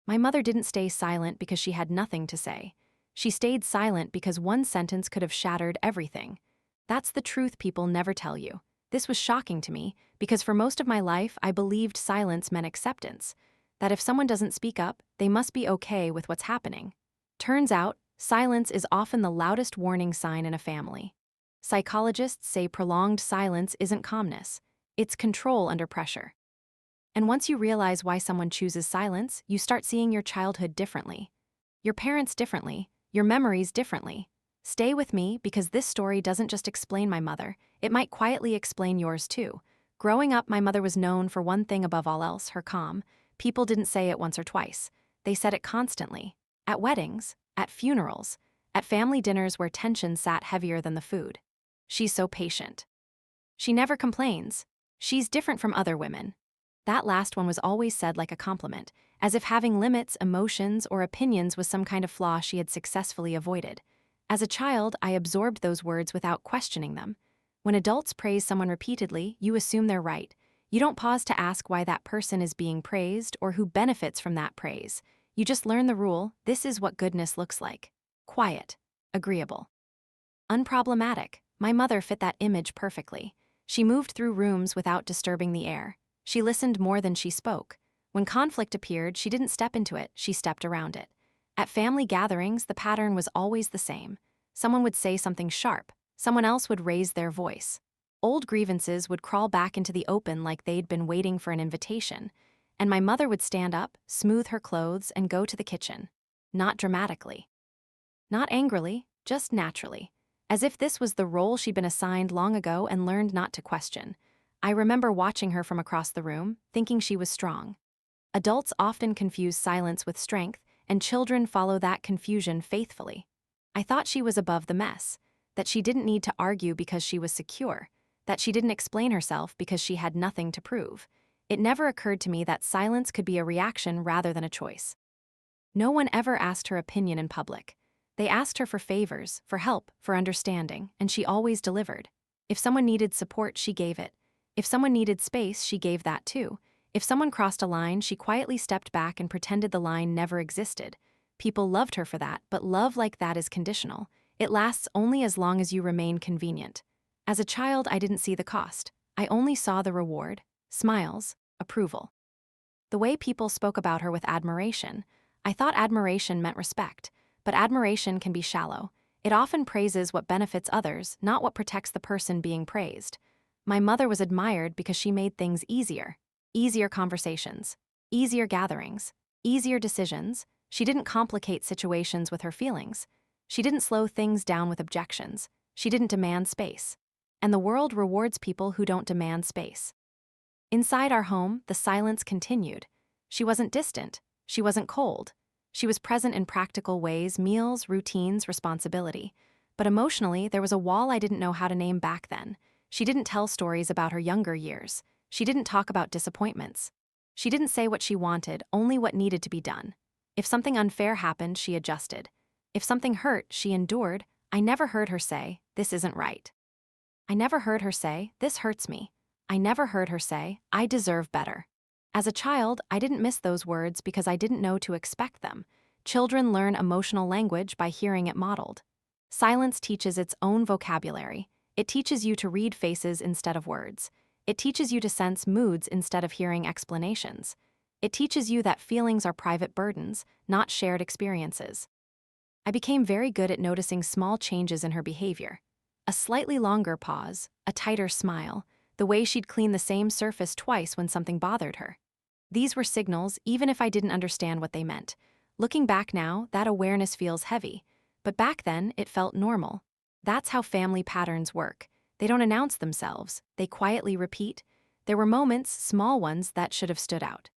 My mother didn't stay silent because she had nothing to say. She stayed silent because one sentence could have shattered everything. That's the truth people never tell you. This was shocking to me because for most of my life I believed silence meant acceptance, that if someone doesn't speak up, they must be okay with what's happening. Turns out, silence is often the loudest warning sign in a family. Psychologists say prolonged silence isn't calmness, it's control under pressure. And once you realize why someone chooses silence, you start seeing your childhood differently, your parents differently, your memories differently. Stay with me because this story doesn't just explain my mother, it might quietly explain yours too. Growing up, my mother was known for one thing above all else, her calm. People didn't say it once or twice. They said it constantly. At weddings, at funerals, at family dinners where tension sat heavier than the food. She's so patient. She never complains. She's different from other women. That last one was always said like a compliment, as if having limits, emotions, or opinions was some kind of flaw she had successfully avoided. As a child, I absorbed those words without questioning them. When adults praise someone repeatedly, you assume they're right. You don't pause to ask why that person is being praised or who benefits from that praise. You just learn the rule, this is what goodness looks like. Quiet. Agreeable. Unproblematic. My mother fit that image perfectly. She moved through rooms without disturbing the air. She listened more than she spoke. When conflict appeared, she didn't step into it, she stepped around it. At family gatherings, the pattern was always the same. Someone would say something sharp, someone else would raise their voice. Old grievances would crawl back into the open like they'd been waiting for an invitation. And my mother would stand up, smooth her clothes, and go to the kitchen. Not dramatically. Not angrily, just naturally. As if this was the role she'd been assigned long ago and learned not to question. I remember watching her from across the room, thinking she was strong. Adults often confuse silence with strength, and children follow that confusion faithfully. I thought she was above the mess, that she didn't need to argue because she was secure, that she didn't explain herself because she had nothing to prove. It never occurred to me that silence could be a reaction rather than a choice. No one ever asked her opinion in public. They asked her for favors, for help, for understanding, and she always delivered. If someone needed support, she gave it. If someone needed space, she gave that too. If someone crossed a line, she quietly stepped back and pretended the line never existed. People loved her for that, but love like that is conditional. It lasts only as long as you remain convenient. As a child, I didn't see the cost. I only saw the reward: smiles, approval. The way people spoke about her with admiration. I thought admiration meant respect, but admiration can be shallow. It often praises what benefits others, not what protects the person being praised. My mother was admired because she made things easier. Easier conversations, easier gatherings, easier decisions. She didn't complicate situations with her feelings. She didn't slow things down with objections. She didn't demand space. And the world rewards people who don't demand space. Inside our home, the silence continued. She wasn't distant. She wasn't cold. She was present in practical ways: meals, routines, responsibility. But emotionally, there was a wall I didn't know how to name back then. She didn't tell stories about her younger years. She didn't talk about disappointments. She didn't say what she wanted, only what needed to be done. If something unfair happened, she adjusted. If something hurt, she endured. I never heard her say, "This isn't right." I never heard her say, "This hurts me." I never heard her say, "I deserve better." As a child, I didn't miss those words because I didn't know to expect them. Children learn emotional language by hearing it modeled. Silence teaches its own vocabulary. It teaches you to read faces instead of words. It teaches you to sense moods instead of hearing explanations. It teaches you that feelings are private burdens, not shared experiences. I became very good at noticing small changes in her behavior. A slightly longer pause, a tighter smile, the way she'd clean the same surface twice when something bothered her. These were signals, even if I didn't understand what they meant. Looking back now, that awareness feels heavy, but back then it felt normal. That's how family patterns work. They don't announce themselves, they quietly repeat. There were moments, small ones, that should have stood out.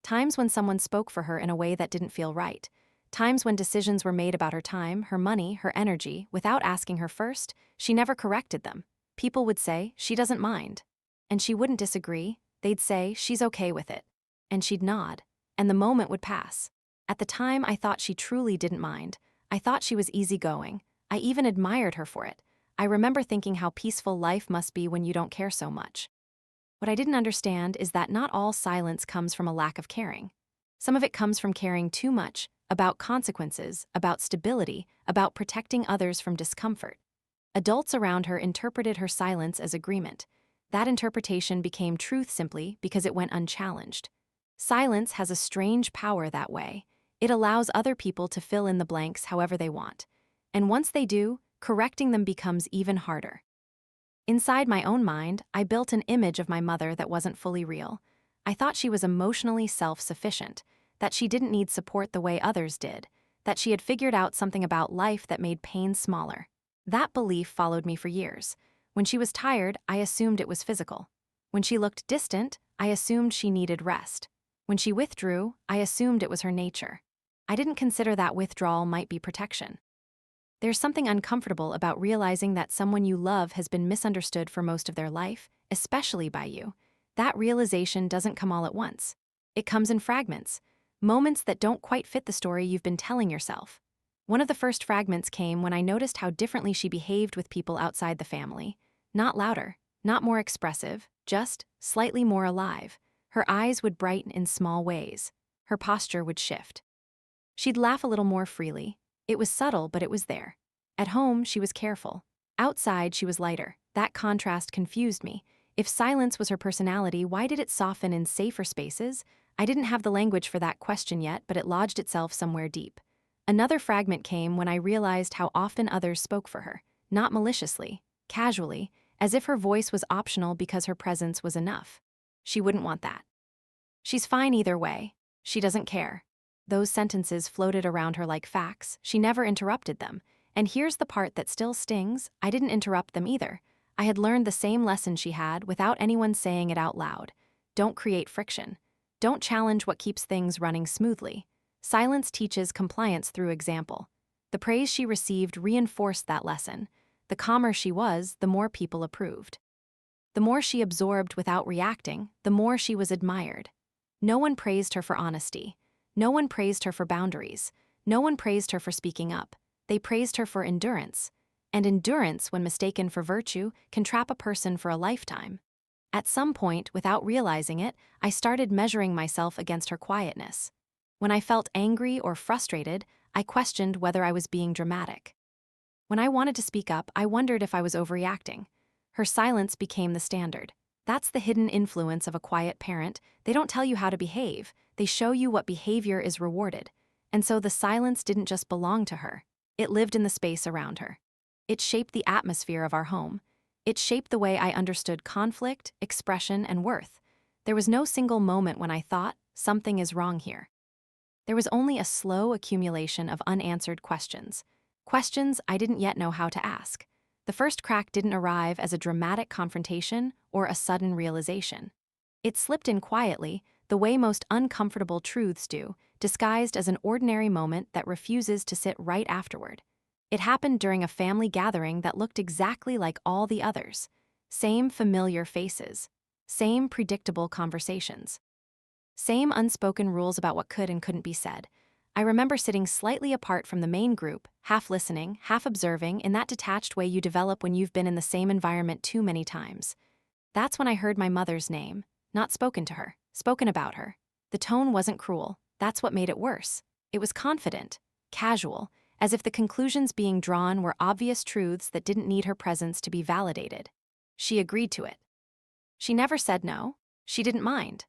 Times when someone spoke for her in a way that didn't feel right. Times when decisions were made about her time, her money, her energy, without asking her first. She never corrected them. People would say, "She doesn't mind." And she wouldn't disagree. They'd say, "She's okay with it." And she'd nod. And the moment would pass. At the time, I thought she truly didn't mind. I thought she was easygoing. I even admired her for it. I remember thinking how peaceful life must be when you don't care so much. What I didn't understand is that not all silence comes from a lack of caring. Some of it comes from caring too much about consequences, about stability, about protecting others from discomfort. Adults around her interpreted her silence as agreement. That interpretation became truth simply because it went unchallenged. Silence has a strange power that way. It allows other people to fill in the blanks however they want. And once they do, correcting them becomes even harder. Inside my own mind, I built an image of my mother that wasn't fully real. I thought she was emotionally self-sufficient, that she didn't need support the way others did, that she had figured out something about life that made pain smaller. That belief followed me for years. When she was tired, I assumed it was physical. When she looked distant, I assumed she needed rest. When she withdrew, I assumed it was her nature. I didn't consider that withdrawal might be protection. There's something uncomfortable about realizing that someone you love has been misunderstood for most of their life, especially by you. That realization doesn't come all at once. It comes in fragments, moments that don't quite fit the story you've been telling yourself. One of the first fragments came when I noticed how differently she behaved with people outside the family. Not louder, not more expressive, just slightly more alive. Her eyes would brighten in small ways. Her posture would shift. She'd laugh a little more freely. It was subtle, but it was there. At home, she was careful. Outside, she was lighter. That contrast confused me. If silence was her personality, why did it soften in safer spaces? I didn't have the language for that question yet, but it lodged itself somewhere deep. Another fragment came when I realized how often others spoke for her. Not maliciously, casually, as if her voice was optional because her presence was enough. She wouldn't want that. She's fine either way. She doesn't care. Those sentences floated around her like facts. She never interrupted them. And here's the part that still stings. I didn't interrupt them either. I had learned the same lesson she had without anyone saying it out loud. Don't create friction. Don't challenge what keeps things running smoothly. Silence teaches compliance through example. The praise she received reinforced that lesson. The calmer she was, the more people approved. The more she absorbed without reacting, the more she was admired. No one praised her for honesty. No one praised her for boundaries. No one praised her for speaking up. They praised her for endurance. And endurance, when mistaken for virtue, can trap a person for a lifetime. At some point, without realizing it, I started measuring myself against her quietness. When I felt angry or frustrated, I questioned whether I was being dramatic. When I wanted to speak up, I wondered if I was overreacting. Her silence became the standard. That's the hidden influence of a quiet parent. They don't tell you how to behave. They show you what behavior is rewarded. And so the silence didn't just belong to her. It lived in the space around her. It shaped the atmosphere of our home. It shaped the way I understood conflict, expression, and worth. There was no single moment when I thought, something is wrong here. There was only a slow accumulation of unanswered questions. Questions I didn't yet know how to ask. The first crack didn't arrive as a dramatic confrontation or a sudden realization. It slipped in quietly, the way most uncomfortable truths do, disguised as an ordinary moment that refuses to sit right afterward. It happened during a family gathering that looked exactly like all the others. Same familiar faces. Same predictable conversations. Same unspoken rules about what could and couldn't be said. I remember sitting slightly apart from the main group, half listening, half observing, in that detached way you develop when you've been in the same environment too many times. That's when I heard my mother's name, not spoken to her, spoken about her. The tone wasn't cruel. That's what made it worse. It was confident, casual, as if the conclusions being drawn were obvious truths that didn't need her presence to be validated. She agreed to it. She never said no. She didn't mind.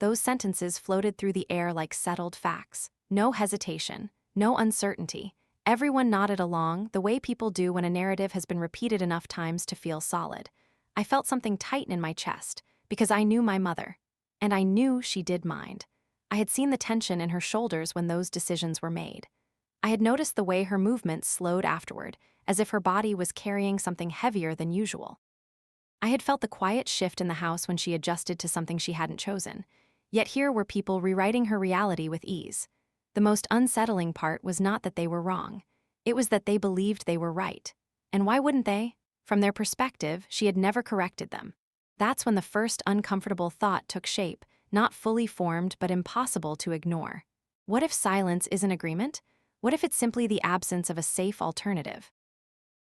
Those sentences floated through the air like settled facts. No hesitation, no uncertainty. Everyone nodded along, the way people do when a narrative has been repeated enough times to feel solid. I felt something tighten in my chest, because I knew my mother. And I knew she did mind. I had seen the tension in her shoulders when those decisions were made. I had noticed the way her movements slowed afterward, as if her body was carrying something heavier than usual. I had felt the quiet shift in the house when she adjusted to something she hadn't chosen. Yet here were people rewriting her reality with ease. The most unsettling part was not that they were wrong. It was that they believed they were right. And why wouldn't they? From their perspective, she had never corrected them. That's when the first uncomfortable thought took shape, not fully formed but impossible to ignore. What if silence isn't agreement? What if it's simply the absence of a safe alternative?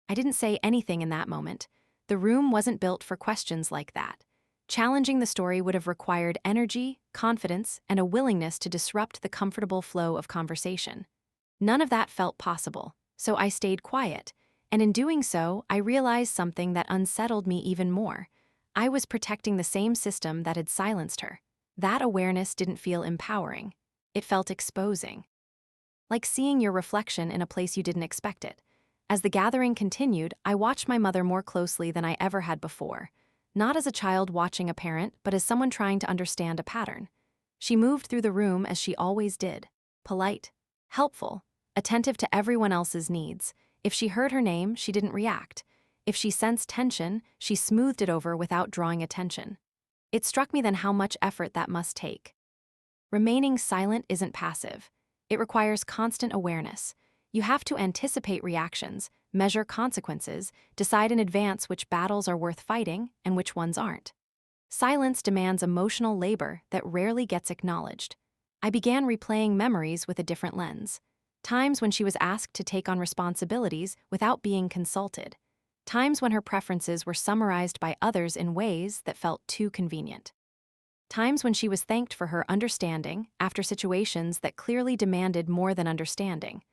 I didn't say anything in that moment. The room wasn't built for questions like that. Challenging the story would have required energy, confidence, and a willingness to disrupt the comfortable flow of conversation. None of that felt possible, so I stayed quiet, and in doing so, I realized something that unsettled me even more. I was protecting the same system that had silenced her. That awareness didn't feel empowering. It felt exposing. Like seeing your reflection in a place you didn't expect it. As the gathering continued, I watched my mother more closely than I ever had before. Not as a child watching a parent, but as someone trying to understand a pattern. She moved through the room as she always did. Polite, helpful, attentive to everyone else's needs. If she heard her name, she didn't react. If she sensed tension, she smoothed it over without drawing attention. It struck me then how much effort that must take. Remaining silent isn't passive. It requires constant awareness. You have to anticipate reactions, measure consequences, decide in advance which battles are worth fighting and which ones aren't. Silence demands emotional labor that rarely gets acknowledged. I began replaying memories with a different lens. Times when she was asked to take on responsibilities without being consulted. Times when her preferences were summarized by others in ways that felt too convenient. Times when she was thanked for her understanding after situations that clearly demanded more than understanding.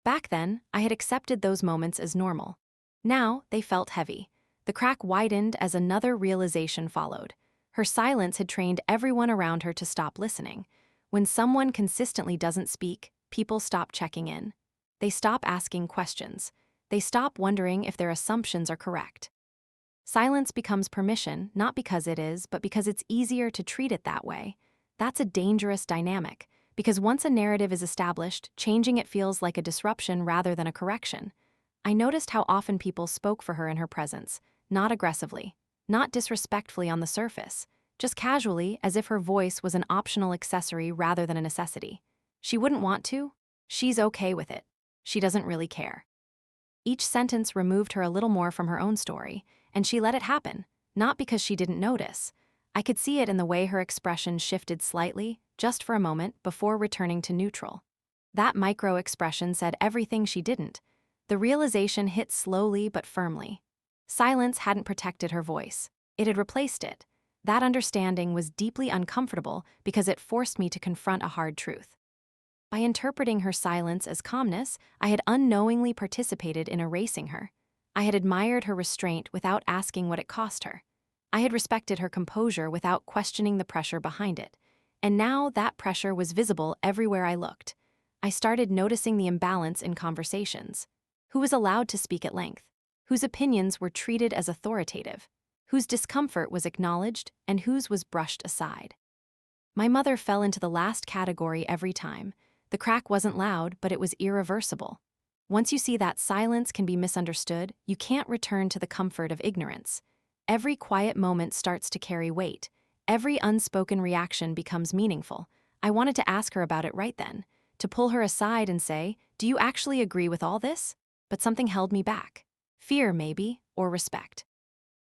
Back then, I had accepted those moments as normal. Now, they felt heavy. The crack widened as another realization followed. Her silence had trained everyone around her to stop listening. When someone consistently doesn't speak, people stop checking in. They stop asking questions. They stop wondering if their assumptions are correct. Silence becomes permission, not because it is, but because it's easier to treat it that way. That's a dangerous dynamic, because once a narrative is established, changing it feels like a disruption rather than a correction. I noticed how often people spoke for her in her presence, not aggressively, not disrespectfully on the surface, just casually, as if her voice was an optional accessory rather than a necessity. She wouldn't want to. She's okay with it. She doesn't really care. Each sentence removed her a little more from her own story, and she let it happen, not because she didn't notice. I could see it in the way her expression shifted slightly, just for a moment, before returning to neutral. That micro-expression said everything she didn't. The realization hit slowly but firmly. Silence hadn't protected her voice. It had replaced it. That understanding was deeply uncomfortable because it forced me to confront a hard truth. By interpreting her silence as calmness, I had unknowingly participated in erasing her. I had admired her restraint without asking what it cost her. I had respected her composure without questioning the pressure behind it. And now that pressure was visible everywhere I looked. I started noticing the imbalance in conversations. Who was allowed to speak at length? Whose opinions were treated as authoritative? Whose discomfort was acknowledged and whose was brushed aside? My mother fell into the last category every time. The crack wasn't loud, but it was irreversible. Once you see that silence can be misunderstood, you can't return to the comfort of ignorance. Every quiet moment starts to carry weight. Every unspoken reaction becomes meaningful. I wanted to ask her about it right then, to pull her aside and say, "Do you actually agree with all this?" But something held me back. Fear, maybe, or respect.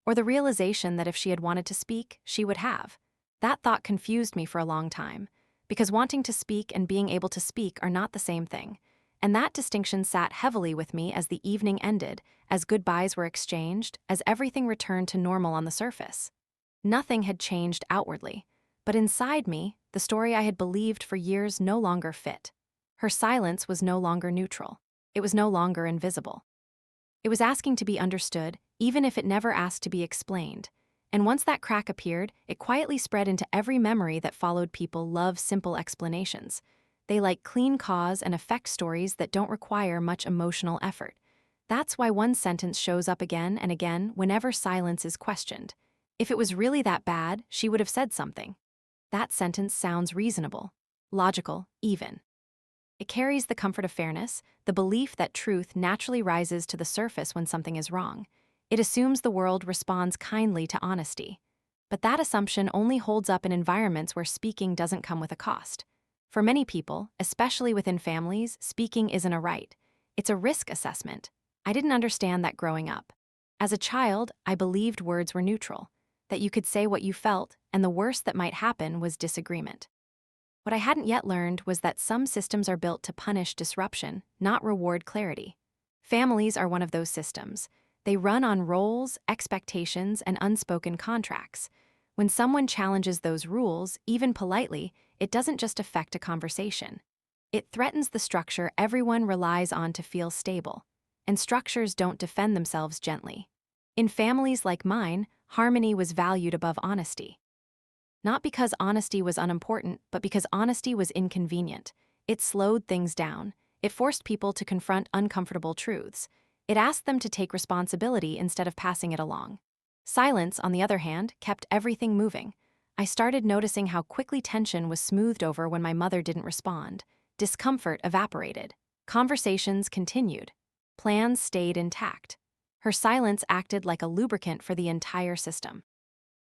Or the realization that if she had wanted to speak, she would have. That thought confused me for a long time, because wanting to speak and being able to speak are not the same thing. And that distinction sat heavily with me as the evening ended, as goodbyes were exchanged, as everything returned to normal on the surface. Nothing had changed outwardly, but inside me, the story I had believed for years no longer fit. Her silence was no longer neutral. It was no longer invisible. It was asking to be understood, even if it never asked to be explained. And once that crack appeared, it quietly spread into every memory that followed. People love simple explanations. They like clean cause and effect stories that don't require much emotional effort. That's why one sentence shows up again and again whenever silence is questioned. If it was really that bad, she would have said something. That sentence sounds reasonable, logical, even. It carries the comfort of fairness, the belief that truth naturally rises to the surface when something is wrong. It assumes the world responds kindly to honesty. But that assumption only holds up in environments where speaking doesn't come with a cost. For many people, especially within families, speaking isn't a right. It's a risk assessment. I didn't understand that growing up. As a child, I believed words were neutral, that you could say what you felt, and the worst that might happen was disagreement. What I hadn't yet learned was that some systems are built to punish disruption, not reward clarity. Families are one of those systems. They run on roles, expectations, and unspoken contracts. When someone challenges those rules, even politely, it doesn't just affect a conversation. It threatens the structure everyone relies on to feel stable. And structures don't defend themselves gently. In families like mine, harmony was valued above honesty. Not because honesty was unimportant, but because honesty was inconvenient. It slowed things down. It forced people to confront uncomfortable truths. It asked them to take responsibility instead of passing it along. Silence, on the other hand, kept everything moving. I started noticing how quickly tension was smoothed over when my mother didn't respond. Discomfort evaporated. Conversations continued. Plans stayed intact. Her silence acted like a lubricant for the entire system.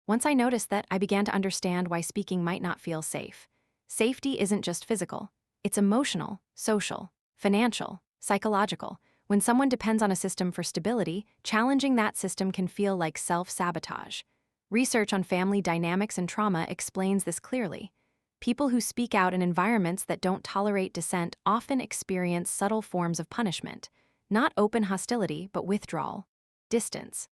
Once I noticed that, I began to understand why speaking might not feel safe. Safety isn't just physical. It's emotional, social, financial, psychological. When someone depends on a system for stability, challenging that system can feel like self-sabotage. Research on family dynamics and trauma explains this clearly. People who speak out in environments that don't tolerate dissent often experience subtle forms of punishment. Not open hostility, but withdrawal, distance.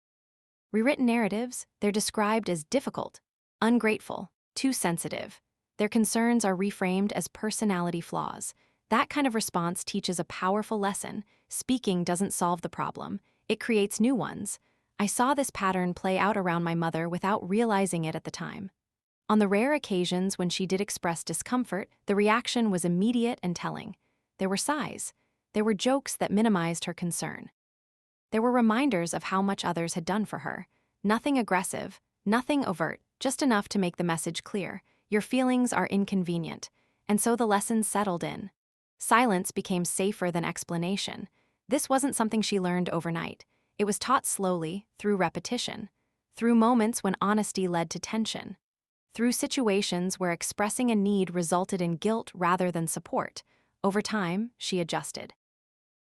Rewritten narratives, they're described as difficult, ungrateful, too sensitive. Their concerns are reframed as personality flaws. That kind of response teaches a powerful lesson. Speaking doesn't solve the problem, it creates new ones. I saw this pattern play out around my mother without realizing it at the time. On the rare occasions when she did express discomfort, the reaction was immediate and telling. There were sighs. There were jokes that minimized her concern. There were reminders of how much others had done for her. Nothing aggressive, nothing overt, just enough to make the message clear. Your feelings are inconvenient. And so the lesson settled in. Silence became safer than explanation. This wasn't something she learned overnight. It was taught slowly, through repetition, through moments when honesty led to tension, through situations where expressing a need resulted in guilt rather than support. Over time, she adjusted.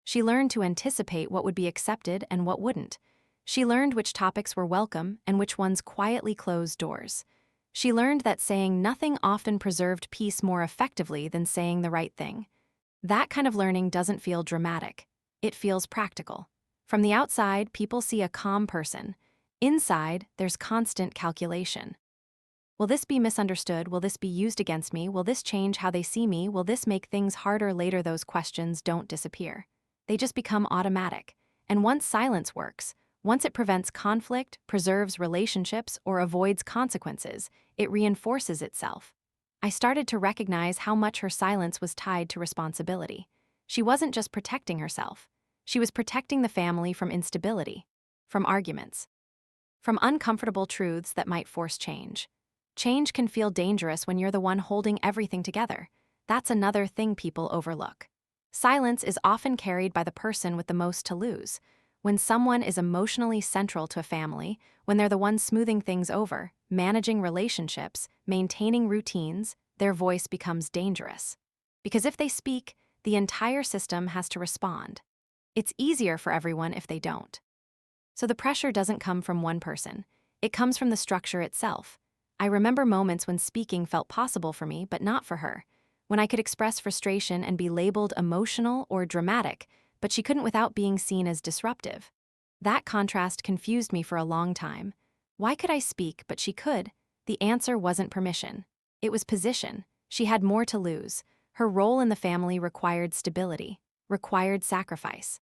She learned to anticipate what would be accepted and what wouldn't. She learned which topics were welcome and which ones quietly closed doors. She learned that saying nothing often preserved peace more effectively than saying the right thing. That kind of learning doesn't feel dramatic. It feels practical. From the outside, people see a calm person. Inside, there's constant calculation. Will this be misunderstood? Will this be used against me? Will this change how they see me? Will this make things harder later? Those questions don't disappear. They just become automatic. And once silence works, once it prevents conflict, preserves relationships, or avoids consequences, it reinforces itself. I started to recognize how much her silence was tied to responsibility. She wasn't just protecting herself. She was protecting the family from instability, from arguments, from uncomfortable truths that might force change. Change can feel dangerous when you're the one holding everything together. That's another thing people overlook. Silence is often carried by the person with the most to lose. When someone is emotionally central to a family, when they're the one smoothing things over, managing relationships, maintaining routines, their voice becomes dangerous. Because if they speak, the entire system has to respond. It's easier for everyone if they don't. So the pressure doesn't come from one person. It comes from the structure itself. I remember moments when speaking felt possible for me, but not for her. When I could express frustration and be labeled emotional or dramatic, but she couldn't without being seen as disruptive. That contrast confused me for a long time. Why could I speak, but she could? The answer wasn't permission. It was position. She had more to lose. Her role in the family required stability, required sacrifice,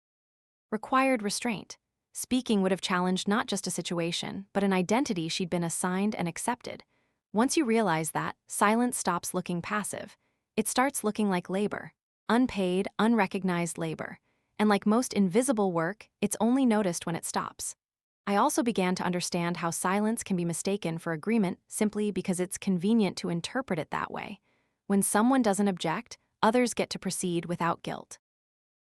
required restraint. Speaking would have challenged not just a situation, but an identity she'd been assigned and accepted. Once you realize that, silence stops looking passive. It starts looking like labor. Unpaid, unrecognized labor. And like most invisible work, it's only noticed when it stops. I also began to understand how silence can be mistaken for agreement simply because it's convenient to interpret it that way. When someone doesn't object, others get to proceed without guilt.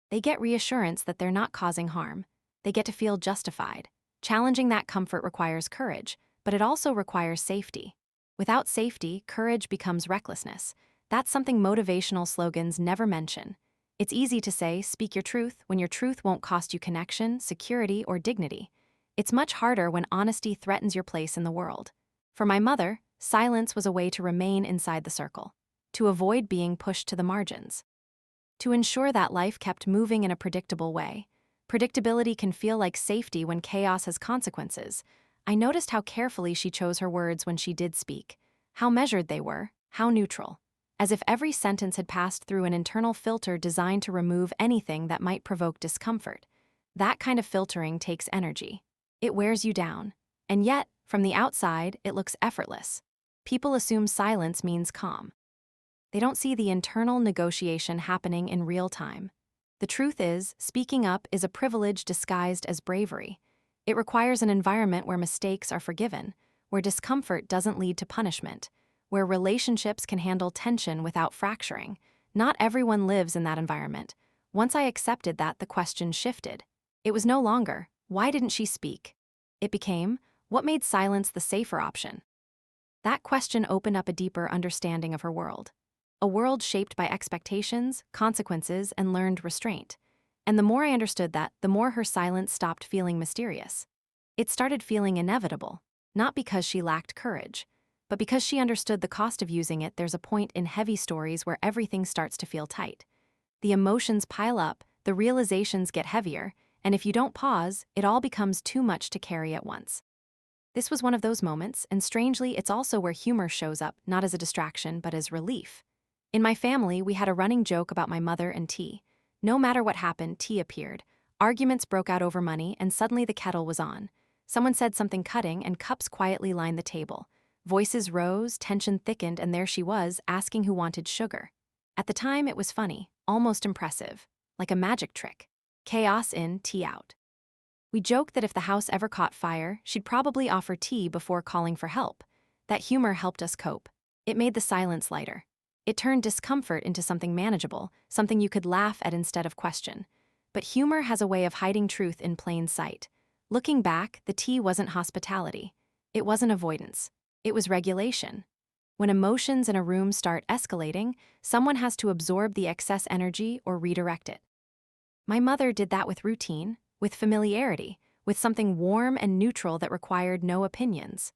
They get reassurance that they're not causing harm. They get to feel justified. Challenging that comfort requires courage, but it also requires safety. Without safety, courage becomes recklessness. That's something motivational slogans never mention. It's easy to say, speak your truth, when your truth won't cost you connection, security, or dignity. It's much harder when honesty threatens your place in the world. For my mother, silence was a way to remain inside the circle, to avoid being pushed to the margins, to ensure that life kept moving in a predictable way. Predictability can feel like safety when chaos has consequences. I noticed how carefully she chose her words when she did speak, how measured they were, how neutral, as if every sentence had passed through an internal filter designed to remove anything that might provoke discomfort. That kind of filtering takes energy. It wears you down. And yet, from the outside, it looks effortless. People assume silence means calm. They don't see the internal negotiation happening in real time. The truth is, speaking up is a privilege disguised as bravery. It requires an environment where mistakes are forgiven, where discomfort doesn't lead to punishment, where relationships can handle tension without fracturing. Not everyone lives in that environment. Once I accepted that, the question shifted. It was no longer, why didn't she speak? It became, what made silence the safer option? That question opened up a deeper understanding of her world. A world shaped by expectations, consequences, and learned restraint. And the more I understood that, the more her silence stopped feeling mysterious. It started feeling inevitable, not because she lacked courage, but because she understood the cost of using it. There's a point in heavy stories where everything starts to feel tight. The emotions pile up, the realizations get heavier, and if you don't pause, it all becomes too much to carry at once. This was one of those moments, and strangely, it's also where humor shows up, not as a distraction, but as relief. In my family, we had a running joke about my mother and tea. No matter what happened, tea appeared. Arguments broke out over money, and suddenly the kettle was on. Someone said something cutting, and cups quietly lined the table. Voices rose, tension thickened, and there she was, asking who wanted sugar. At the time, it was funny, almost impressive, like a magic trick. Chaos in, tea out. We joked that if the house ever caught fire, she'd probably offer tea before calling for help. That humor helped us cope. It made the silence lighter. It turned discomfort into something manageable, something you could laugh at instead of question. But humor has a way of hiding truth in plain sight. Looking back, the tea wasn't hospitality. It wasn't avoidance. It was regulation. When emotions in a room start escalating, someone has to absorb the excess energy or redirect it. My mother did that with routine, with familiarity, with something warm and neutral that required no opinions.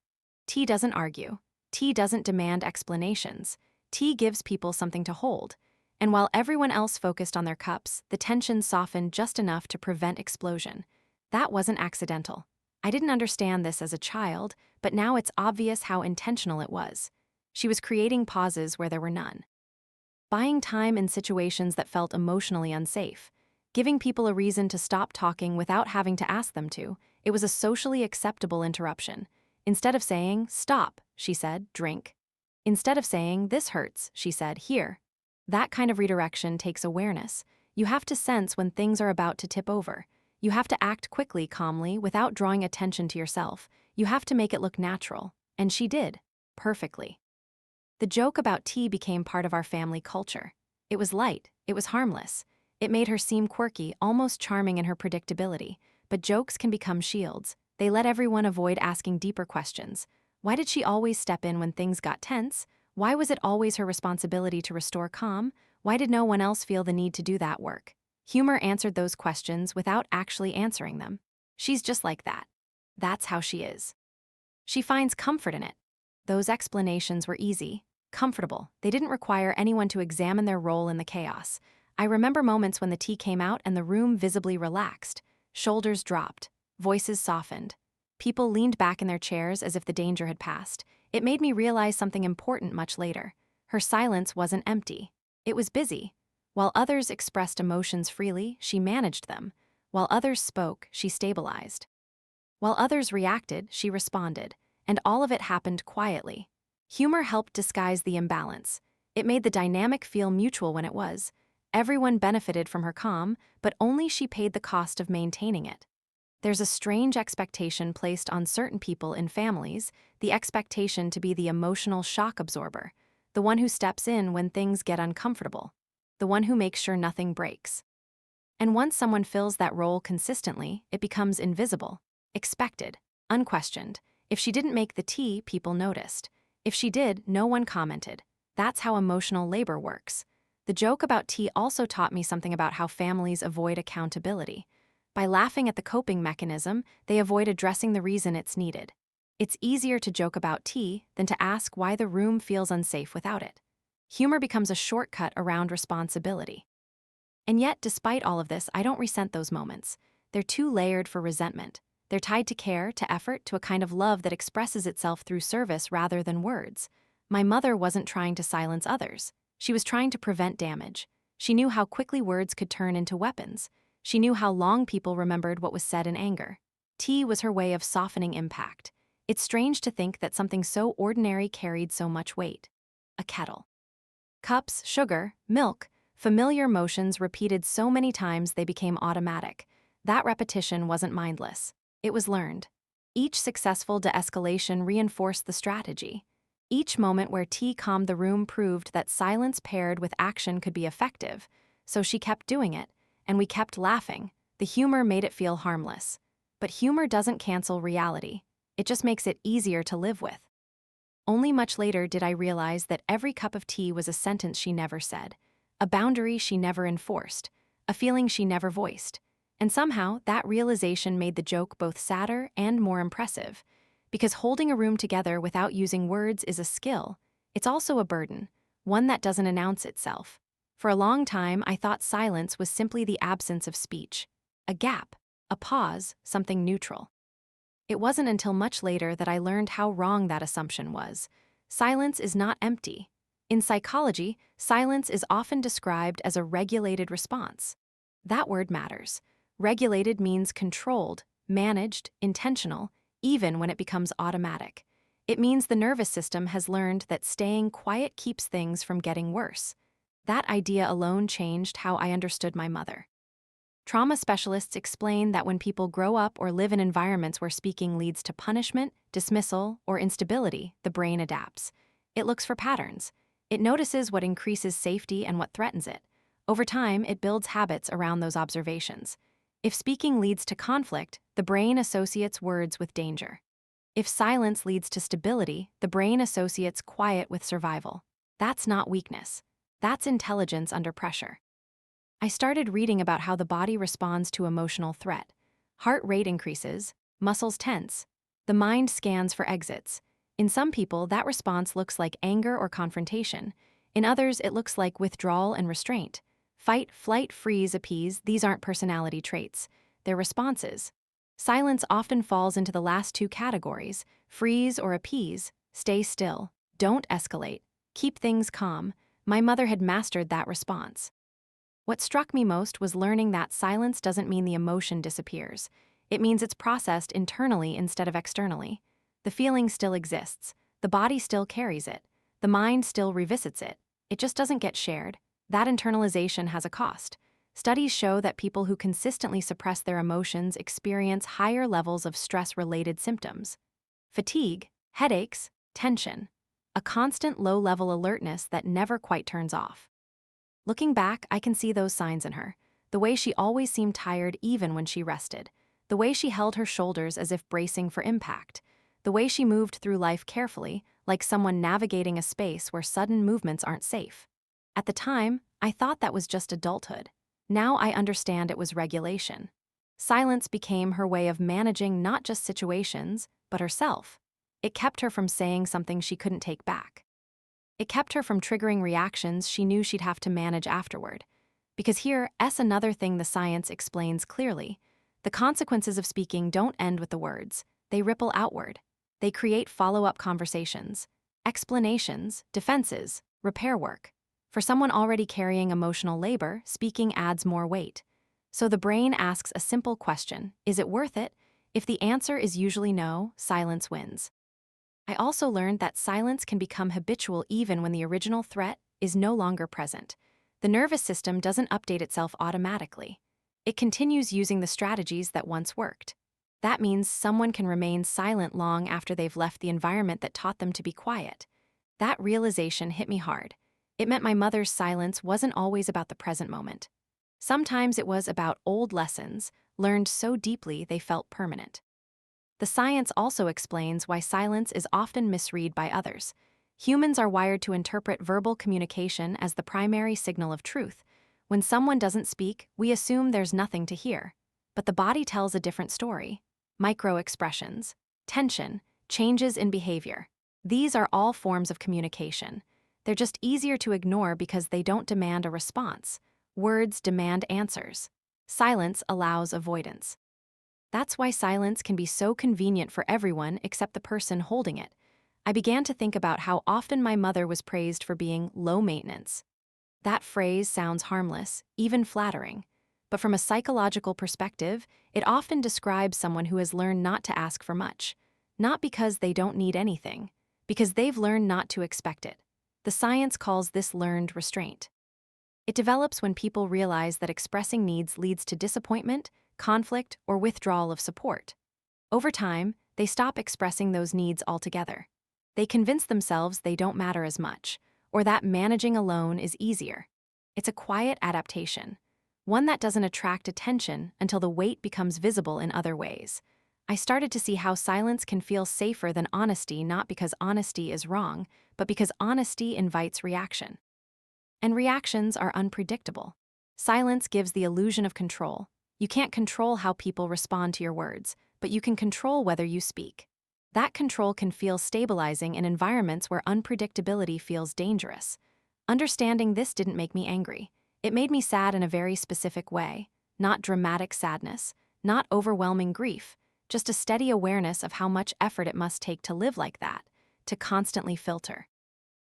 Tea doesn't argue. Tea doesn't demand explanations. Tea gives people something to hold. And while everyone else focused on their cups, the tension softened just enough to prevent explosion. That wasn't accidental. I didn't understand this as a child, but now it's obvious how intentional it was. She was creating pauses where there were none. Buying time in situations that felt emotionally unsafe. Giving people a reason to stop talking without having to ask them to. It was a socially acceptable interruption. Instead of saying, "Stop," she said, "Drink." Instead of saying, "This hurts," she said, "Here." That kind of redirection takes awareness. You have to sense when things are about to tip over. You have to act quickly, calmly, without drawing attention to yourself. You have to make it look natural. And she did. Perfectly. The joke about tea became part of our family culture. It was light. It was harmless. It made her seem quirky, almost charming in her predictability. But jokes can become shields. They let everyone avoid asking deeper questions. Why did she always step in when things got tense? Why was it always her responsibility to restore calm? Why did no one else feel the need to do that work? Humor answered those questions without actually answering them. She's just like that. That's how she is. She finds comfort in it. Those explanations were easy, comfortable. They didn't require anyone to examine their role in the chaos. I remember moments when the tea came out and the room visibly relaxed. Shoulders dropped. Voices softened. People leaned back in their chairs as if the danger had passed. It made me realize something important much later. Her silence wasn't empty. It was busy. While others expressed emotions freely, she managed them. While others spoke, she stabilized. While others reacted, she responded. And all of it happened quietly. Humor helped disguise the imbalance. It made the dynamic feel mutual when it was. Everyone benefited from her calm, but only she paid the cost of maintaining it. There's a strange expectation placed on certain people in families, the expectation to be the emotional shock absorber, the one who steps in when things get uncomfortable, the one who makes sure nothing breaks. And once someone fills that role consistently, it becomes invisible, expected, unquestioned. If she didn't make the tea, people noticed. If she did, no one commented. That's how emotional labor works. The joke about tea also taught me something about how families avoid accountability. By laughing at the coping mechanism, they avoid addressing the reason it's needed. It's easier to joke about tea than to ask why the room feels unsafe without it. Humor becomes a shortcut around responsibility. And yet, despite all of this, I don't resent those moments. They're too layered for resentment. They're tied to care, to effort, to a kind of love that expresses itself through service rather than words. My mother wasn't trying to silence others. She was trying to prevent damage. She knew how quickly words could turn into weapons. She knew how long people remembered what was said in anger. Tea was her way of softening impact. It's strange to think that something so ordinary carried so much weight. A kettle. Cups, sugar, milk, familiar motions repeated so many times they became automatic. That repetition wasn't mindless. It was learned. Each successful de-escalation reinforced the strategy. Each moment where tea calmed the room proved that silence paired with action could be effective, so she kept doing it, and we kept laughing. The humor made it feel harmless. But humor doesn't cancel reality. It just makes it easier to live with. Only much later did I realize that every cup of tea was a sentence she never said, a boundary she never enforced, a feeling she never voiced. And somehow, that realization made the joke both sadder and more impressive. Because holding a room together without using words is a skill, it's also a burden, one that doesn't announce itself. For a long time, I thought silence was simply the absence of speech. A gap, a pause, something neutral. It wasn't until much later that I learned how wrong that assumption was. Silence is not empty. In psychology, silence is often described as a regulated response. That word matters. Regulated means controlled, managed, intentional, even when it becomes automatic. It means the nervous system has learned that staying quiet keeps things from getting worse. That idea alone changed how I understood my mother. Trauma specialists explain that when people grow up or live in environments where speaking leads to punishment, dismissal, or instability, the brain adapts. It looks for patterns. It notices what increases safety and what threatens it. Over time, it builds habits around those observations. If speaking leads to conflict, the brain associates words with danger. If silence leads to stability, the brain associates quiet with survival. That's not weakness. That's intelligence under pressure. I started reading about how the body responds to emotional threat. Heart rate increases, muscles tense. The mind scans for exits. In some people, that response looks like anger or confrontation. In others, it looks like withdrawal and restraint. Fight, flight, freeze, appease, these aren't personality traits. They're responses. Silence often falls into the last two categories: freeze or appease, stay still, don't escalate, keep things calm. My mother had mastered that response. What struck me most was learning that silence doesn't mean the emotion disappears. It means it's processed internally instead of externally. The feeling still exists. The body still carries it. The mind still revisits it. It just doesn't get shared. That internalization has a cost. Studies show that people who consistently suppress their emotions experience higher levels of stress-related symptoms. Fatigue, headaches, tension. A constant low-level alertness that never quite turns off. Looking back, I can see those signs in her. The way she always seemed tired even when she rested. The way she held her shoulders as if bracing for impact. The way she moved through life carefully, like someone navigating a space where sudden movements aren't safe. At the time, I thought that was just adulthood. Now I understand it was regulation. Silence became her way of managing not just situations, but herself. It kept her from saying something she couldn't take back. It kept her from triggering reactions she knew she'd have to manage afterward. Because here's another thing the science explains clearly. The consequences of speaking don't end with the words. They ripple outward. They create follow-up conversations, explanations, defenses, repair work. For someone already carrying emotional labor, speaking adds more weight. So the brain asks a simple question: is it worth it? If the answer is usually no, silence wins. I also learned that silence can become habitual even when the original threat is no longer present. The nervous system doesn't update itself automatically. It continues using the strategies that once worked. That means someone can remain silent long after they've left the environment that taught them to be quiet. That realization hit me hard. It meant my mother's silence wasn't always about the present moment. Sometimes it was about old lessons, learned so deeply they felt permanent. The science also explains why silence is often misread by others. Humans are wired to interpret verbal communication as the primary signal of truth. When someone doesn't speak, we assume there's nothing to hear. But the body tells a different story. Micro-expressions, tension, changes in behavior. These are all forms of communication. They're just easier to ignore because they don't demand a response. Words demand answers. Silence allows avoidance. That's why silence can be so convenient for everyone except the person holding it. I began to think about how often my mother was praised for being low maintenance. That phrase sounds harmless, even flattering. But from a psychological perspective, it often describes someone who has learned not to ask for much. Not because they don't need anything, because they've learned not to expect it. The science calls this learned restraint. It develops when people realize that expressing needs leads to disappointment, conflict, or withdrawal of support. Over time, they stop expressing those needs altogether. They convince themselves they don't matter as much, or that managing alone is easier. It's a quiet adaptation, one that doesn't attract attention until the weight becomes visible in other ways. I started to see how silence can feel safer than honesty, not because honesty is wrong, but because honesty invites reaction. And reactions are unpredictable. Silence gives the illusion of control. You can't control how people respond to your words, but you can control whether you speak. That control can feel stabilizing in environments where unpredictability feels dangerous. Understanding this didn't make me angry. It made me sad in a very specific way. Not dramatic sadness, not overwhelming grief, just a steady awareness of how much effort it must take to live like that, to constantly filter,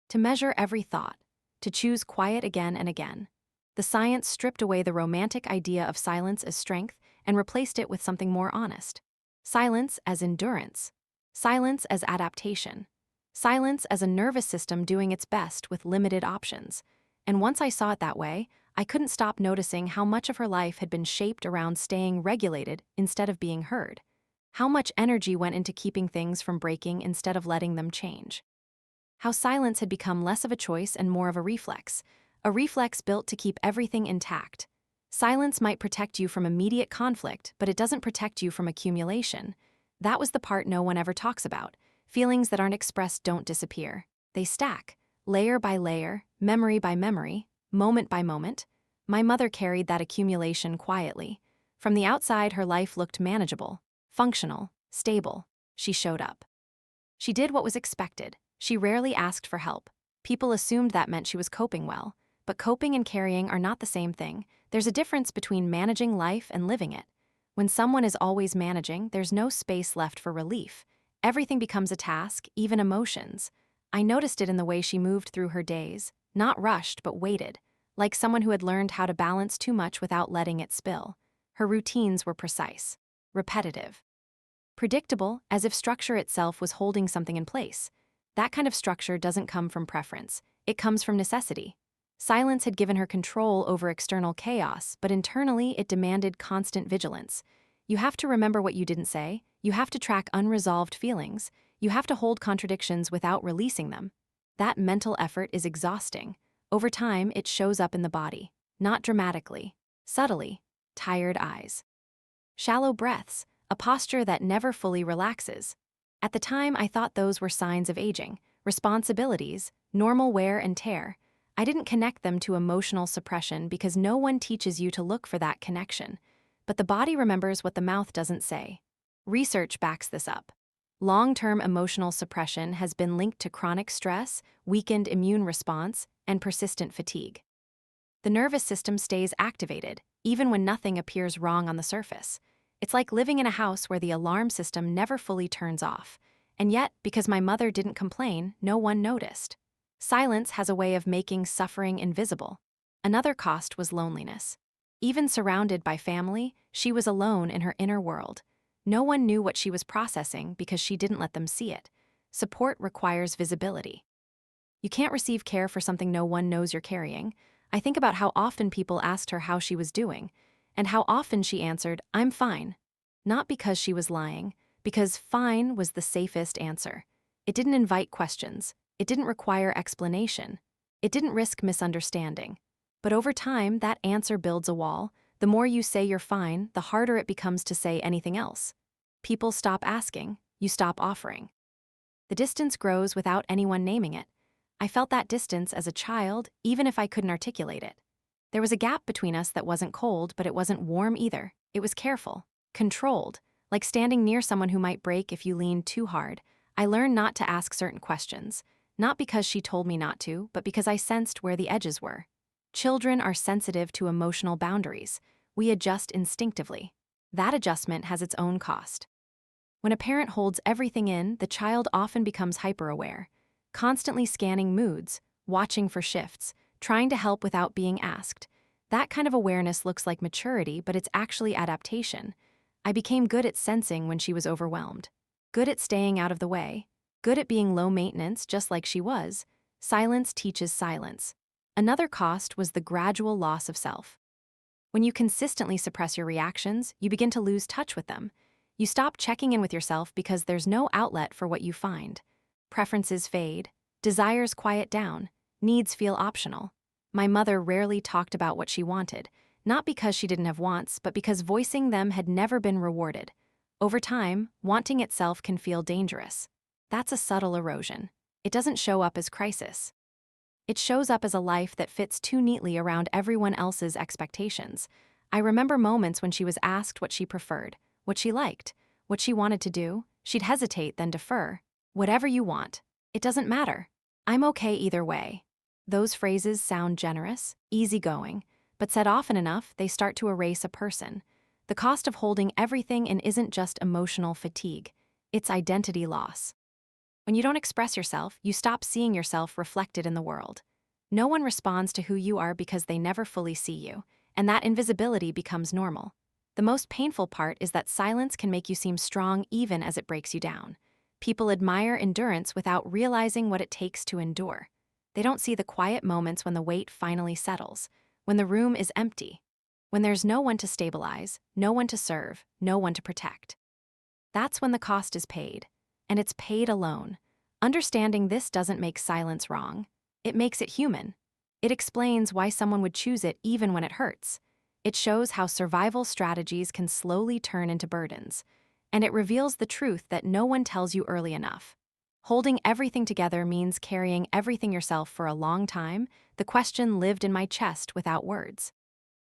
to measure every thought, to choose quiet again and again. The science stripped away the romantic idea of silence as strength and replaced it with something more honest. Silence as endurance. Silence as adaptation. Silence as a nervous system doing its best with limited options. And once I saw it that way, I couldn't stop noticing how much of her life had been shaped around staying regulated instead of being heard. How much energy went into keeping things from breaking instead of letting them change. How silence had become less of a choice and more of a reflex built to keep everything intact. Silence might protect you from immediate conflict, but it doesn't protect you from accumulation. That was the part no one ever talks about. Feelings that aren't expressed don't disappear. They stack, layer by layer, memory by memory, moment by moment. My mother carried that accumulation quietly. From the outside, her life looked manageable, functional, stable. She showed up. She did what was expected. She rarely asked for help. People assumed that meant she was coping well. But coping and carrying are not the same thing. There's a difference between managing life and living it. When someone is always managing, there's no space left for relief. Everything becomes a task, even emotions. I noticed it in the way she moved through her days, not rushed but waited, like someone who had learned how to balance too much without letting it spill. Her routines were precise, repetitive, predictable, as if structure itself was holding something in place. That kind of structure doesn't come from preference. It comes from necessity. Silence had given her control over external chaos, but internally it demanded constant vigilance. You have to remember what you didn't say. You have to track unresolved feelings. You have to hold contradictions without releasing them. That mental effort is exhausting. Over time, it shows up in the body. Not dramatically, subtly. Tired eyes. Shallow breaths, a posture that never fully relaxes. At the time, I thought those were signs of aging, responsibilities, normal wear and tear. I didn't connect them to emotional suppression because no one teaches you to look for that connection. But the body remembers what the mouth doesn't say. Research backs this up. Long-term emotional suppression has been linked to chronic stress, weakened immune response, and persistent fatigue. The nervous system stays activated, even when nothing appears wrong on the surface. It's like living in a house where the alarm system never fully turns off. And yet, because my mother didn't complain, no one noticed. Silence has a way of making suffering invisible. Another cost was loneliness. Even surrounded by family, she was alone in her inner world. No one knew what she was processing because she didn't let them see it. Support requires visibility. You can't receive care for something no one knows you're carrying. I think about how often people asked her how she was doing, and how often she answered, "I'm fine." Not because she was lying, because fine was the safest answer. It didn't invite questions. It didn't require explanation. It didn't risk misunderstanding. But over time, that answer builds a wall. The more you say you're fine, the harder it becomes to say anything else. People stop asking, you stop offering. The distance grows without anyone naming it. I felt that distance as a child, even if I couldn't articulate it. There was a gap between us that wasn't cold, but it wasn't warm either. It was careful, controlled, like standing near someone who might break if you leaned too hard. I learned not to ask certain questions, not because she told me not to, but because I sensed where the edges were. Children are sensitive to emotional boundaries. We adjust instinctively. That adjustment has its own cost. When a parent holds everything in, the child often becomes hyper-aware, constantly scanning moods, watching for shifts, trying to help without being asked. That kind of awareness looks like maturity, but it's actually adaptation. I became good at sensing when she was overwhelmed, good at staying out of the way, good at being low maintenance just like she was. Silence teaches silence. Another cost was the gradual loss of self. When you consistently suppress your reactions, you begin to lose touch with them. You stop checking in with yourself because there's no outlet for what you find. Preferences fade, desires quiet down, needs feel optional. My mother rarely talked about what she wanted, not because she didn't have wants, but because voicing them had never been rewarded. Over time, wanting itself can feel dangerous. That's a subtle erosion. It doesn't show up as crisis. It shows up as a life that fits too neatly around everyone else's expectations. I remember moments when she was asked what she preferred, what she liked, what she wanted to do. She'd hesitate, then defer. Whatever you want. It doesn't matter. I'm okay either way. Those phrases sound generous, easygoing, but said often enough, they start to erase a person. The cost of holding everything in isn't just emotional fatigue. It's identity loss. When you don't express yourself, you stop seeing yourself reflected in the world. No one responds to who you are because they never fully see you, and that invisibility becomes normal. The most painful part is that silence can make you seem strong even as it breaks you down. People admire endurance without realizing what it takes to endure. They don't see the quiet moments when the weight finally settles, when the room is empty, when there's no one to stabilize, no one to serve, no one to protect. That's when the cost is paid, and it's paid alone. Understanding this doesn't make silence wrong. It makes it human. It explains why someone would choose it even when it hurts. It shows how survival strategies can slowly turn into burdens. And it reveals the truth that no one tells you early enough. Holding everything together means carrying everything yourself for a long time. The question lived in my chest without words.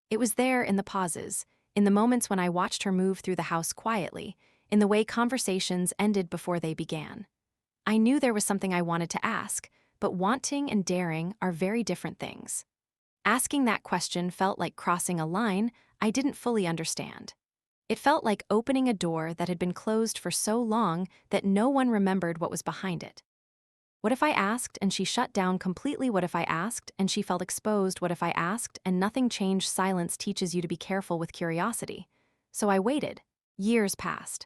It was there in the pauses, in the moments when I watched her move through the house quietly, in the way conversations ended before they began. I knew there was something I wanted to ask, but wanting and daring are very different things. Asking that question felt like crossing a line I didn't fully understand. It felt like opening a door that had been closed for so long that no one remembered what was behind it. What if I asked and she shut down completely? What if I asked and she felt exposed? What if I asked and nothing changed? Silence teaches you to be careful with curiosity. So I waited. Years passed.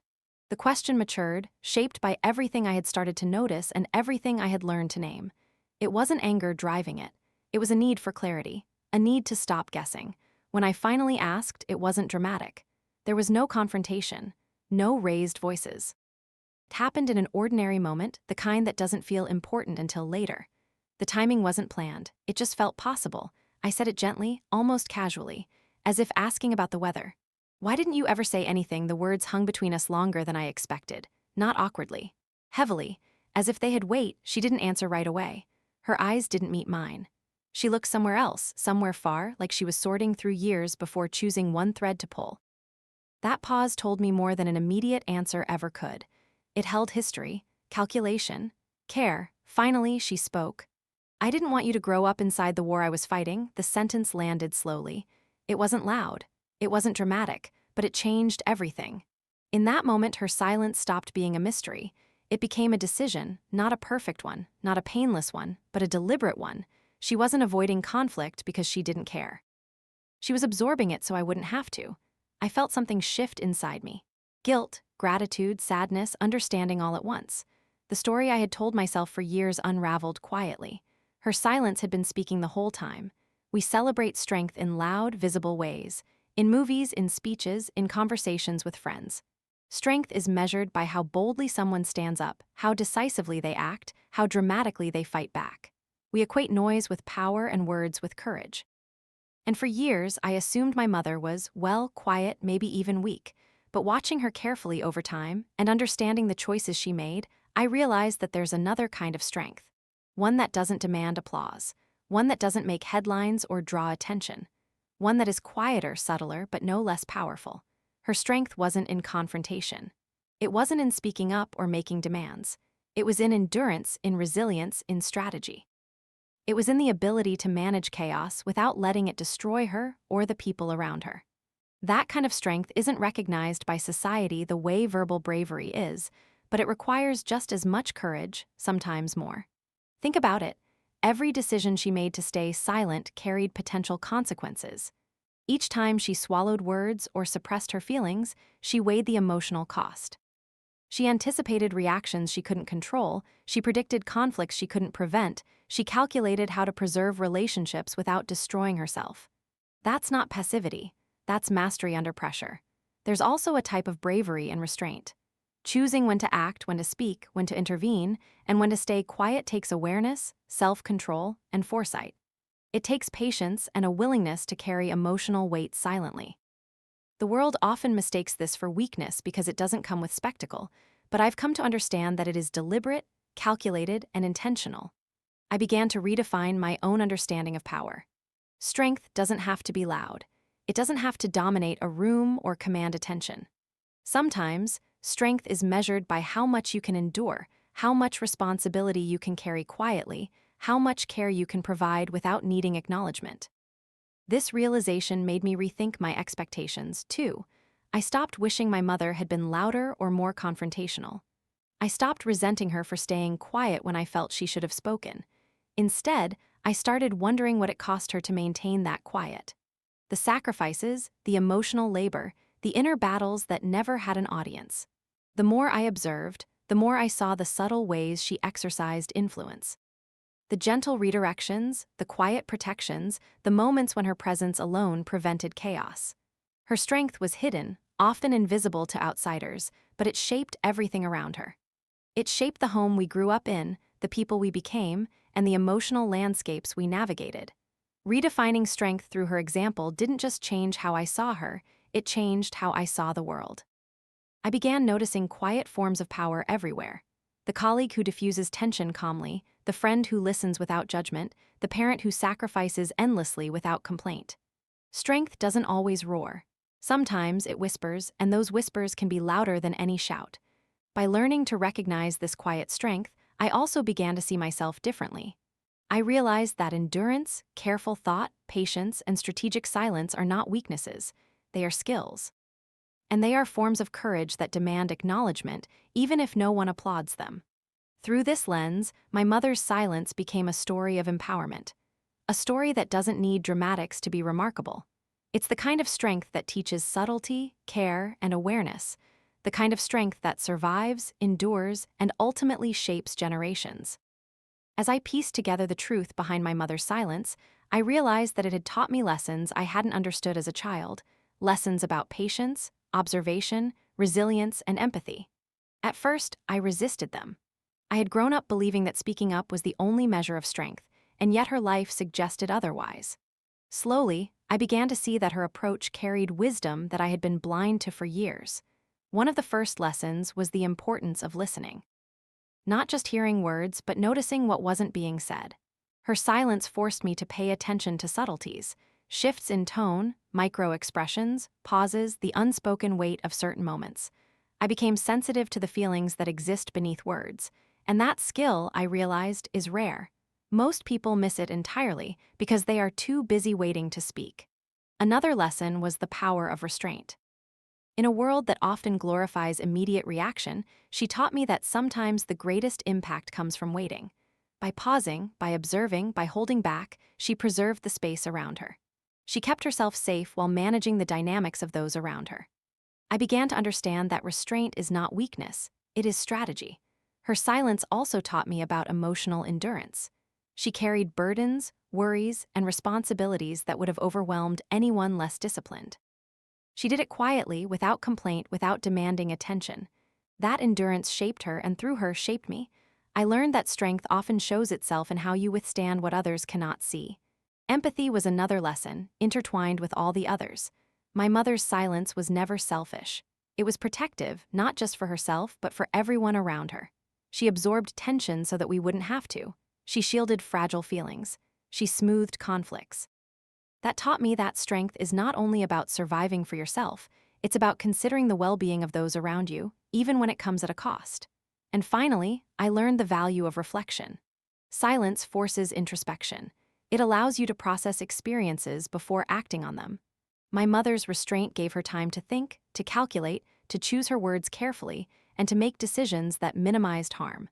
The question matured, shaped by everything I had started to notice and everything I had learned to name. It wasn't anger driving it. It was a need for clarity, a need to stop guessing. When I finally asked, it wasn't dramatic. There was no confrontation, no raised voices. It happened in an ordinary moment, the kind that doesn't feel important until later. The timing wasn't planned, it just felt possible. I said it gently, almost casually, as if asking about the weather. Why didn't you ever say anything? The words hung between us longer than I expected, not awkwardly, heavily, as if they had weight. She didn't answer right away. Her eyes didn't meet mine. She looked somewhere else, somewhere far, like she was sorting through years before choosing one thread to pull. That pause told me more than an immediate answer ever could. It held history, calculation, care. Finally, she spoke. I didn't want you to grow up inside the war I was fighting. The sentence landed slowly. It wasn't loud. It wasn't dramatic, but it changed everything. In that moment, her silence stopped being a mystery. It became a decision, not a perfect one, not a painless one, but a deliberate one. She wasn't avoiding conflict because she didn't care. She was absorbing it so I wouldn't have to. I felt something shift inside me. Guilt, gratitude, sadness, understanding all at once. The story I had told myself for years unraveled quietly. Her silence had been speaking the whole time. We celebrate strength in loud, visible ways. In movies, in speeches, in conversations with friends. Strength is measured by how boldly someone stands up, how decisively they act, how dramatically they fight back. We equate noise with power and words with courage. And for years, I assumed my mother was, well, quiet, maybe even weak. But watching her carefully over time and understanding the choices she made, I realized that there's another kind of strength. One that doesn't demand applause. One that doesn't make headlines or draw attention. One that is quieter, subtler, but no less powerful. Her strength wasn't in confrontation. It wasn't in speaking up or making demands. It was in endurance, in resilience, in strategy. It was in the ability to manage chaos without letting it destroy her or the people around her. That kind of strength isn't recognized by society the way verbal bravery is, but it requires just as much courage, sometimes more. Think about it. Every decision she made to stay silent carried potential consequences. Each time she swallowed words or suppressed her feelings, she weighed the emotional cost. She anticipated reactions she couldn't control, she predicted conflicts she couldn't prevent, she calculated how to preserve relationships without destroying herself. That's not passivity, that's mastery under pressure. There's also a type of bravery and restraint. Choosing when to act, when to speak, when to intervene, and when to stay quiet takes awareness, self-control, and foresight. It takes patience and a willingness to carry emotional weight silently. The world often mistakes this for weakness because it doesn't come with spectacle, but I've come to understand that it is deliberate, calculated, and intentional. I began to redefine my own understanding of power. Strength doesn't have to be loud. It doesn't have to dominate a room or command attention. Sometimes, strength is measured by how much you can endure, how much responsibility you can carry quietly, how much care you can provide without needing acknowledgement. This realization made me rethink my expectations, too. I stopped wishing my mother had been louder or more confrontational. I stopped resenting her for staying quiet when I felt she should have spoken. Instead, I started wondering what it cost her to maintain that quiet. The sacrifices, the emotional labor, the inner battles that never had an audience. The more I observed, the more I saw the subtle ways she exercised influence. The gentle redirections, the quiet protections, the moments when her presence alone prevented chaos. Her strength was hidden, often invisible to outsiders, but it shaped everything around her. It shaped the home we grew up in, the people we became, and the emotional landscapes we navigated. Redefining strength through her example didn't just change how I saw her, it changed how I saw the world. I began noticing quiet forms of power everywhere. The colleague who diffuses tension calmly, the friend who listens without judgment, the parent who sacrifices endlessly without complaint. Strength doesn't always roar. Sometimes it whispers, and those whispers can be louder than any shout. By learning to recognize this quiet strength, I also began to see myself differently. I realized that endurance, careful thought, patience, and strategic silence are not weaknesses, they are skills. And they are forms of courage that demand acknowledgement, even if no one applauds them. Through this lens, my mother's silence became a story of empowerment. A story that doesn't need dramatics to be remarkable. It's the kind of strength that teaches subtlety, care, and awareness. The kind of strength that survives, endures, and ultimately shapes generations. As I pieced together the truth behind my mother's silence, I realized that it had taught me lessons I hadn't understood as a child, lessons about patience, observation, resilience, and empathy. At first, I resisted them. I had grown up believing that speaking up was the only measure of strength, and yet her life suggested otherwise. Slowly, I began to see that her approach carried wisdom that I had been blind to for years. One of the first lessons was the importance of listening. Not just hearing words, but noticing what wasn't being said. Her silence forced me to pay attention to subtleties, shifts in tone, micro-expressions, pauses, the unspoken weight of certain moments. I became sensitive to the feelings that exist beneath words, and that skill, I realized, is rare. Most people miss it entirely because they are too busy waiting to speak. Another lesson was the power of restraint. In a world that often glorifies immediate reaction, she taught me that sometimes the greatest impact comes from waiting. By pausing, by observing, by holding back, she preserved the space around her. She kept herself safe while managing the dynamics of those around her. I began to understand that restraint is not weakness, it is strategy. Her silence also taught me about emotional endurance. She carried burdens, worries, and responsibilities that would have overwhelmed anyone less disciplined. She did it quietly, without complaint, without demanding attention. That endurance shaped her, and through her shaped me. I learned that strength often shows itself in how you withstand what others cannot see. Empathy was another lesson, intertwined with all the others. My mother's silence was never selfish. It was protective, not just for herself, but for everyone around her. She absorbed tension so that we wouldn't have to. She shielded fragile feelings. She smoothed conflicts. That taught me that strength is not only about surviving for yourself, it's about considering the well-being of those around you, even when it comes at a cost. And finally, I learned the value of reflection. Silence forces introspection. It allows you to process experiences before acting on them. My mother's restraint gave her time to think, to calculate, to choose her words carefully, and to make decisions that minimized harm.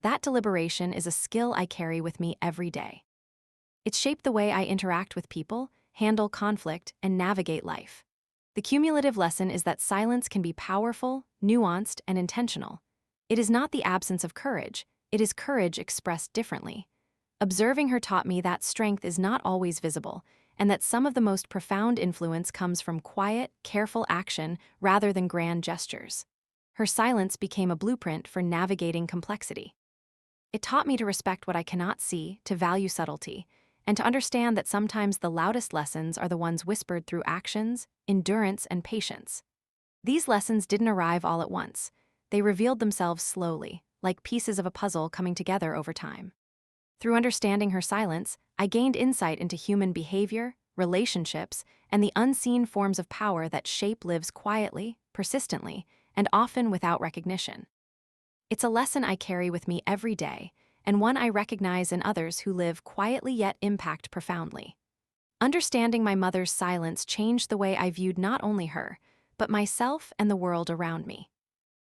That deliberation is a skill I carry with me every day. It's shaped the way I interact with people, handle conflict, and navigate life. The cumulative lesson is that silence can be powerful, nuanced, and intentional. It is not the absence of courage, it is courage expressed differently. Observing her taught me that strength is not always visible, and that some of the most profound influence comes from quiet, careful action rather than grand gestures. Her silence became a blueprint for navigating complexity. It taught me to respect what I cannot see, to value subtlety, and to understand that sometimes the loudest lessons are the ones whispered through actions, endurance, and patience. These lessons didn't arrive all at once. They revealed themselves slowly, like pieces of a puzzle coming together over time. Through understanding her silence, I gained insight into human behavior, relationships, and the unseen forms of power that shape lives quietly, persistently, and often without recognition. It's a lesson I carry with me every day, and one I recognize in others who live quietly yet impact profoundly. Understanding my mother's silence changed the way I viewed not only her, but myself and the world around me.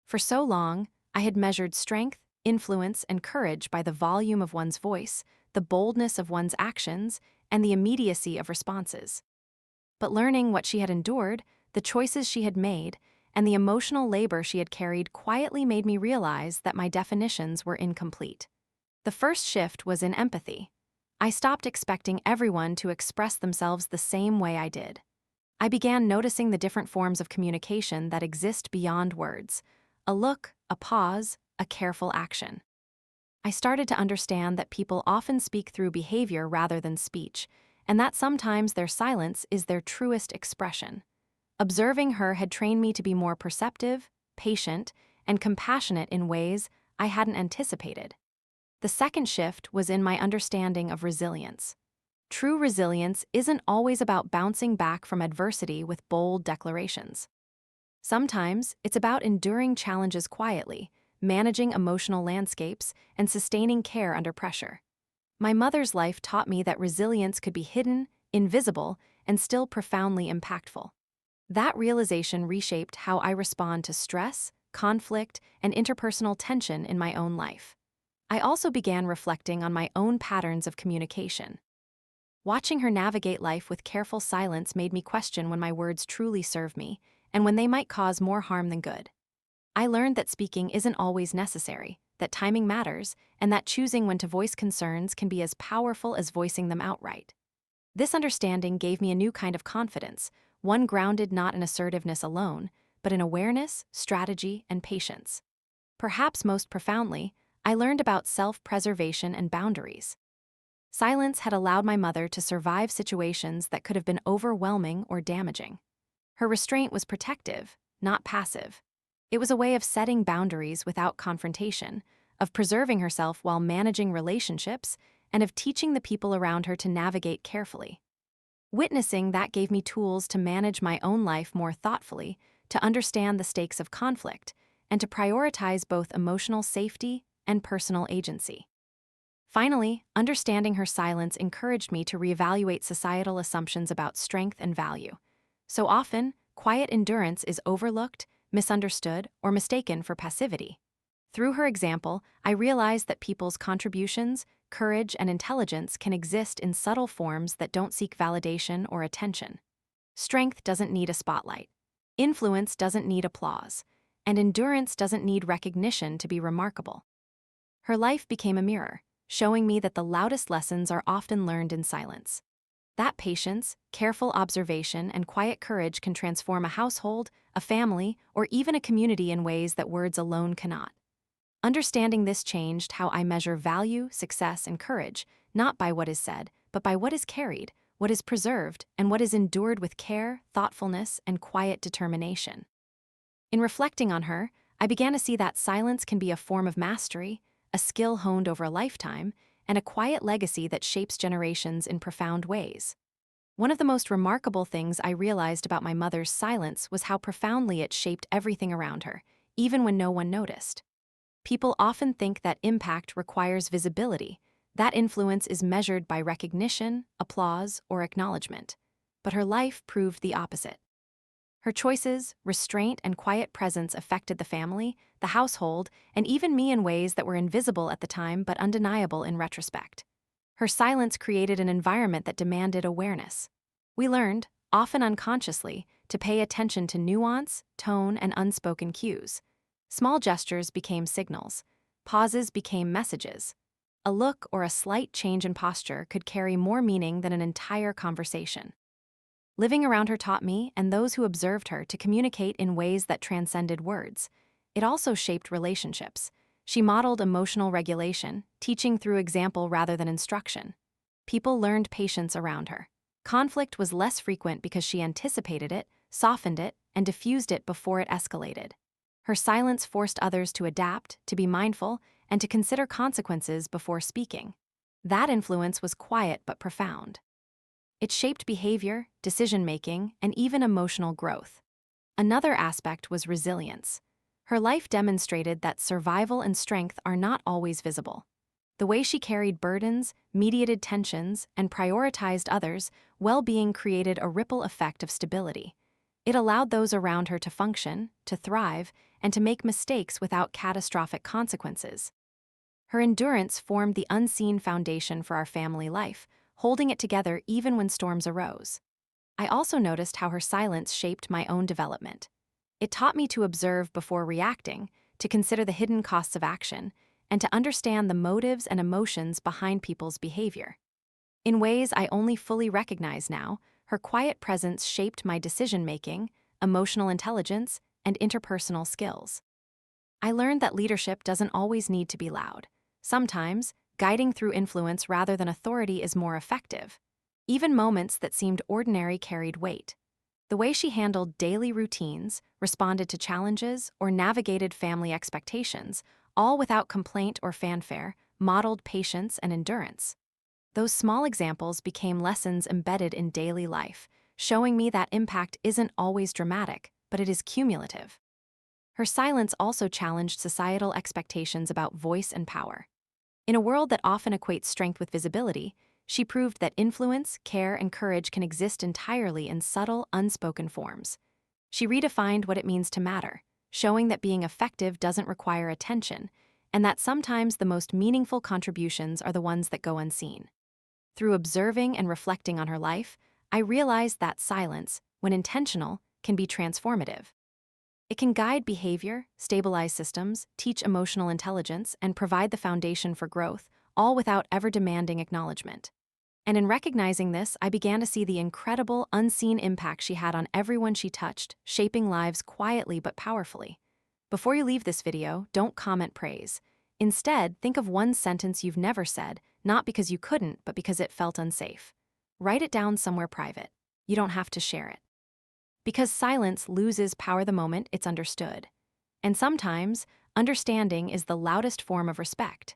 For so long, I had measured strength, influence, and courage by the volume of one's voice, the boldness of one's actions, and the immediacy of responses. But learning what she had endured, the choices she had made, and the emotional labor she had carried quietly made me realize that my definitions were incomplete. The first shift was in empathy. I stopped expecting everyone to express themselves the same way I did. I began noticing the different forms of communication that exist beyond words: a look, a pause, a careful action. I started to understand that people often speak through behavior rather than speech, and that sometimes their silence is their truest expression. Observing her had trained me to be more perceptive, patient, and compassionate in ways I hadn't anticipated. The second shift was in my understanding of resilience. True resilience isn't always about bouncing back from adversity with bold declarations. Sometimes it's about enduring challenges quietly, managing emotional landscapes, and sustaining care under pressure. My mother's life taught me that resilience could be hidden, invisible, and still profoundly impactful. That realization reshaped how I respond to stress, conflict, and interpersonal tension in my own life. I also began reflecting on my own patterns of communication. Watching her navigate life with careful silence made me question when my words truly serve me, and when they might cause more harm than good. I learned that speaking isn't always necessary, that timing matters, and that choosing when to voice concerns can be as powerful as voicing them outright. This understanding gave me a new kind of confidence, one grounded not in assertiveness alone, but in awareness, strategy, and patience. Perhaps most profoundly, I learned about self-preservation and boundaries. Silence had allowed my mother to survive situations that could have been overwhelming or damaging. Her restraint was protective, not passive. It was a way of setting boundaries without confrontation, of preserving herself while managing relationships, and of teaching the people around her to navigate carefully. Witnessing that gave me tools to manage my own life more thoughtfully, to understand the stakes of conflict, and to prioritize both emotional safety and personal agency. Finally, understanding her silence encouraged me to reevaluate societal assumptions about strength and value. So often, quiet endurance is overlooked, misunderstood, or mistaken for passivity. Through her example, I realized that people's contributions, courage, and intelligence can exist in subtle forms that don't seek validation or attention. Strength doesn't need a spotlight. Influence doesn't need applause. And endurance doesn't need recognition to be remarkable. Her life became a mirror, showing me that the loudest lessons are often learned in silence. That patience, careful observation, and quiet courage can transform a household, a family, or even a community in ways that words alone cannot. Understanding this changed how I measure value, success, and courage, not by what is said, but by what is carried, what is preserved, and what is endured with care, thoughtfulness, and quiet determination. In reflecting on her, I began to see that silence can be a form of mastery, a skill honed over a lifetime, and a quiet legacy that shapes generations in profound ways. One of the most remarkable things I realized about my mother's silence was how profoundly it shaped everything around her, even when no one noticed. People often think that impact requires visibility, that influence is measured by recognition, applause, or acknowledgement. but her life proved the opposite. Her choices, restraint, and quiet presence affected the family, the household, and even me in ways that were invisible at the time but undeniable in retrospect. Her silence created an environment that demanded awareness. We learned, often unconsciously, to pay attention to nuance, tone, and unspoken cues. Small gestures became signals. Pauses became messages. A look or a slight change in posture could carry more meaning than an entire conversation. Living around her taught me, and those who observed her, to communicate in ways that transcended words. It also shaped relationships. She modeled emotional regulation, teaching through example rather than instruction. People learned patience around her. Conflict was less frequent because she anticipated it, softened it, and diffused it before it escalated. Her silence forced others to adapt, to be mindful, and to consider consequences before speaking. That influence was quiet but profound. It shaped behavior, decision-making, and even emotional growth. Another aspect was resilience. Her life demonstrated that survival and strength are not always visible. The way she carried burdens, mediated tensions, and prioritized others' well-being created a ripple effect of stability. It allowed those around her to function, to thrive, and to make mistakes without catastrophic consequences. Her endurance formed the unseen foundation for our family life, holding it together even when storms arose. I also noticed how her silence shaped my own development. It taught me to observe before reacting, to consider the hidden costs of action, and to understand the motives and emotions behind people's behavior. In ways I only fully recognize now, her quiet presence shaped my decision-making, emotional intelligence, and interpersonal skills. I learned that leadership doesn't always need to be loud. Sometimes, guiding through influence rather than authority is more effective. Even moments that seemed ordinary carried weight. The way she handled daily routines, responded to challenges, or navigated family expectations, all without complaint or fanfare, modeled patience and endurance. Those small examples became lessons embedded in daily life, showing me that impact isn't always dramatic, but it is cumulative. Her silence also challenged societal expectations about voice and power. In a world that often equates strength with visibility, she proved that influence, care, and courage can exist entirely in subtle, unspoken forms. She redefined what it means to matter, showing that being effective doesn't require attention, and that sometimes the most meaningful contributions are the ones that go unseen. Through observing and reflecting on her life, I realized that silence, when intentional, can be transformative. It can guide behavior, stabilize systems, teach emotional intelligence, and provide the foundation for growth, all without ever demanding acknowledgement. And in recognizing this, I began to see the incredible, unseen impact she had on everyone she touched, shaping lives quietly but powerfully. Before you leave this video, don't comment praise. Instead, think of one sentence you've never said, not because you couldn't, but because it felt unsafe. Write it down somewhere private. You don't have to share it. Because silence loses power the moment it's understood. And sometimes, understanding is the loudest form of respect.